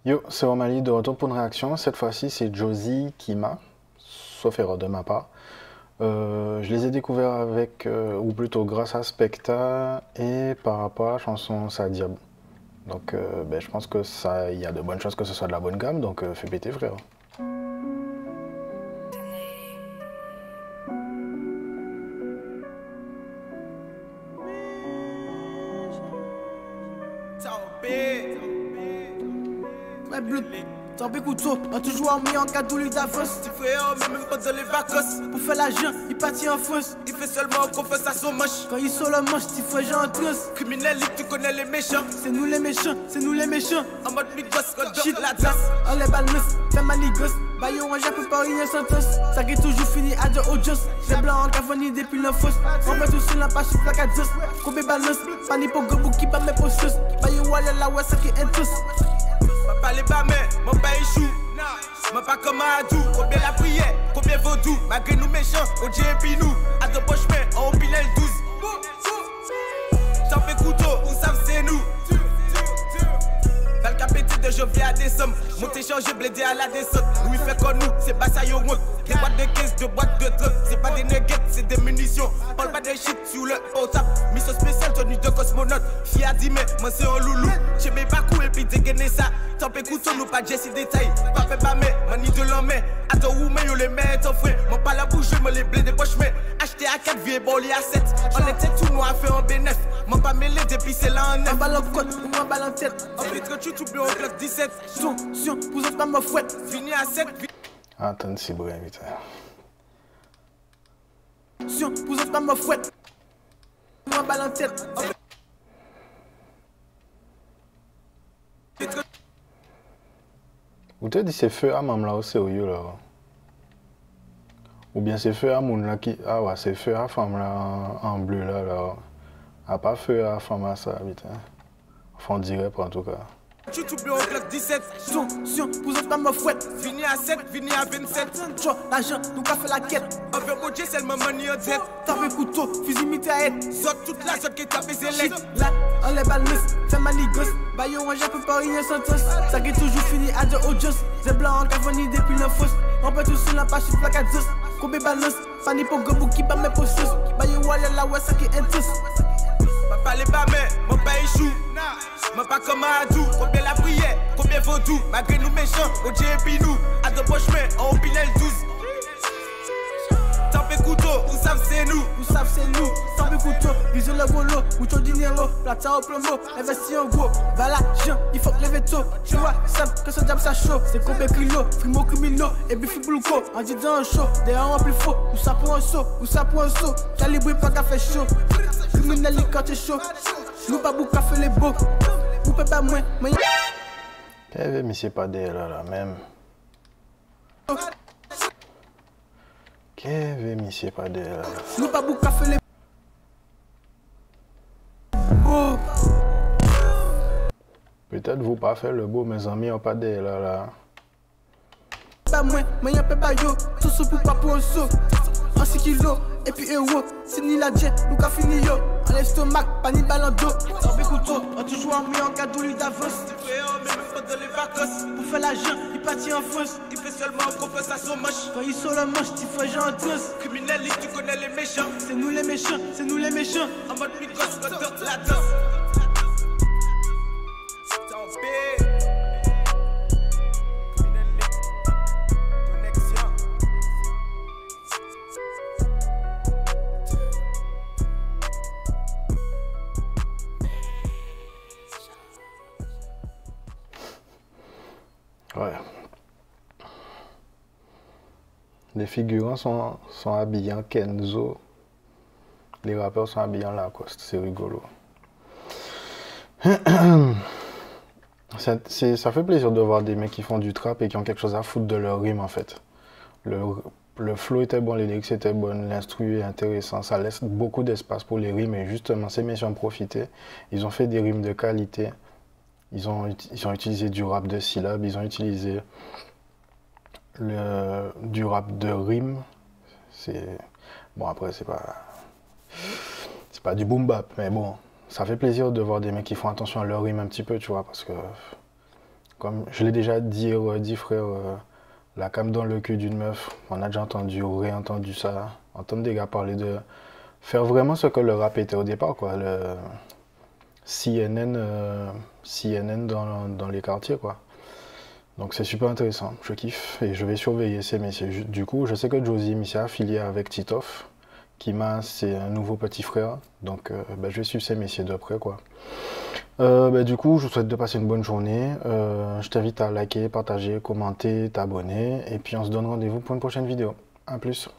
Yo, c'est Romali de retour pour une réaction. Cette fois-ci, c'est Josie qui m'a, sauf erreur de ma part. Je les ai découverts avec, ou plutôt grâce à Specta et par rapport à la chanson Sa Diable. Donc, ben, je pense que ça, il y a de bonnes chances que ce soit de la bonne gamme, donc fais péter, frère. Ouais, bleu, t'en peux couteau, on toujours mis en cadeau lui d'avance. Petit frère, même pas dans les vacances. Pour faire l'argent, il partit en France. Il fait seulement confiance à son moche. Quand il sort le manche, petit frère, j'ai en transe. Criminel, tu connais les méchants. C'est nous les méchants, c'est nous les méchants. En mode migos, quand Shit, la tasse. on les balance, fais manigos. Bayo, on j'ai pas rien sans tosse. Ça qui est toujours fini à de ojos. Les blancs en cavani depuis l'enfance. On met tout sur la page sur plaque à 10. Kobe balance, pani pour gobou qui bat mes postes. Bayo, wale la ouais, ça qui est tous. Papa les bas, mais mon père échoue. Mon pas comme Adou, combien la prière, combien vaudou. Malgré nous méchants, on dit et nous. À de poche, mais on pinel 12. J'en fais couteau, où savent c'est nous. Dans le capété de Jovier à des sommes. Monter changer, blédé à la descente. Nous il fait comme nous, c'est pas ça yo route. Des boîtes de caisse, de boîtes de trucs. C'est pas des nuggets, c'est des munitions. Parle pas de shit sur le portable. Mission spéciale, tenue de cosmonaute. Fille a dit mais, moi c'est un loulou. J'ai mes bakous et puis dégainer ça. Tant pis couteau, nous pas Jesse détail. Pas fait pas mais, mani de l'homme. Attends où mais yo les mets ton frère. Mon pas la bouche, je me les blé des poches mais. Acheter à 4 vieux bon à 7. On était tout noir fait en bénéf. Mon pas mêlé depuis c'est là en 9. Un balle en côte, ou un balle en tête. En fait que tu t'oublies en club 17. Son, vous êtes pas ma fouette. Fini à 7. Attends, c'est bon, vite. Vous êtes pas ma fouette. Ou un balle en tête. Ou te dit c'est feu à mam là aussi ou yo là. Ou bien c'est feu à moun là qui. Ah ouais, c'est feu à femme là en bleu là. Ah pas feu à femme à ça, vite. Enfin, on dirait pas en tout cas. Tu t'oublies en club 17. Son, vous êtes pas ma fouette. Fini à 7, fini à 27. Cho, l'argent, nous qu'a fait la quête. On veut manger seulement money en tête. T'as fait couteau, fusil mité à aide. Saute toute la zone qui t'a baisé les. Là, on les balance, fais manigos. Bayo, on j'ai pas rien sans tosse. Ça qui est toujours fini à de ojos. C'est blanc en cavani depuis l'enfance. On peut tout sur la page sur plaque à 10. Kobe balance, pani pour gobou qui bat mes postes. Bayo, wale la ouais, ça qui est tous. Papa les bas mais, mon père échoue. Mon pas comme Adou, combien la prière, combien vaudou. Malgré nous méchants, on dit et puis nous. À de poche mais, on pinel 12. T'en fais couteau, où savent c'est nous. Vous savez c'est nous, t'as fait couteau. Vision le golo, ou ton dinero. Plata au plomo, investi en gros. Va l'argent, il faut que lever tôt. Tu vois, simple que ce diable ça chaud. C'est combien kilo, frimo criminaux. Et bifi boulko, en disant un show. Derrière un plus faux, ou ça pour un saut, ou ça pour un saut. Calibré pas qu'à faire chaud. Criminel quand t'es chaud. Nous pas beaucoup qu'à faire les beaux. Vous pouvez pas moins, mais. Mais c'est pas des là même. Mais c'est pas des là. Nous pas beaucoup qu'à faire les beaux. Peut-être vous pas faire le beau, mes amis, on pas des là. Pas moins, mais y'a pas yo. Tout ce pour pas pour un saut. En 6 kilos, et puis euro. C'est ni la jet, nous qu'a fini yo. En l'estomac, pas ni balle en dos. T'en fais couteau, on toujours mis en cadeau lui d'avance. Frère, même pas dans les vacances. Pour faire l'argent, il partit en France. Il fait seulement confiance à son moche. Quand il sort le manche, tu fais genre en transe. Criminel, tu connais les méchants. C'est nous les méchants, c'est nous les méchants. En mode migos, quand la danse. T'en paix. Connexion. Ouais. Les figurants sont habillés en Kenzo. Les rappeurs sont habillés en Lacoste. C'est rigolo. Ça fait plaisir de voir des mecs qui font du trap et qui ont quelque chose à foutre de leur rime en fait. Le flow était bon, les lyrics étaient bonnes, l'instru est intéressant, ça laisse beaucoup d'espace pour les rimes et justement ces mecs en profité. Ils ont fait des rimes de qualité. Ils ont utilisé du rap de syllabes, ils ont utilisé du rap de rime. Bon après c'est pas du boom bap, mais bon, ça fait plaisir de voir des mecs qui font attention à leur rime un petit peu, tu vois, parce que Comme je l'ai déjà dit et redit, frère, la cam dans le cul d'une meuf, on a déjà entendu, réentendu ça. Entendre des gars parler de faire vraiment ce que le rap était au départ, quoi. Le CNN dans les quartiers, quoi. Donc c'est super intéressant, je kiffe et je vais surveiller ces messieurs. Du coup, je sais que Josie m'y s'est affilié avec Titoff, c'est un nouveau petit frère, donc je vais suivre ces messieurs de près, quoi. Du coup, je vous souhaite de passer une bonne journée. Je t'invite à liker, partager, commenter, t'abonner, et puis on se donne rendez-vous pour une prochaine vidéo. A plus.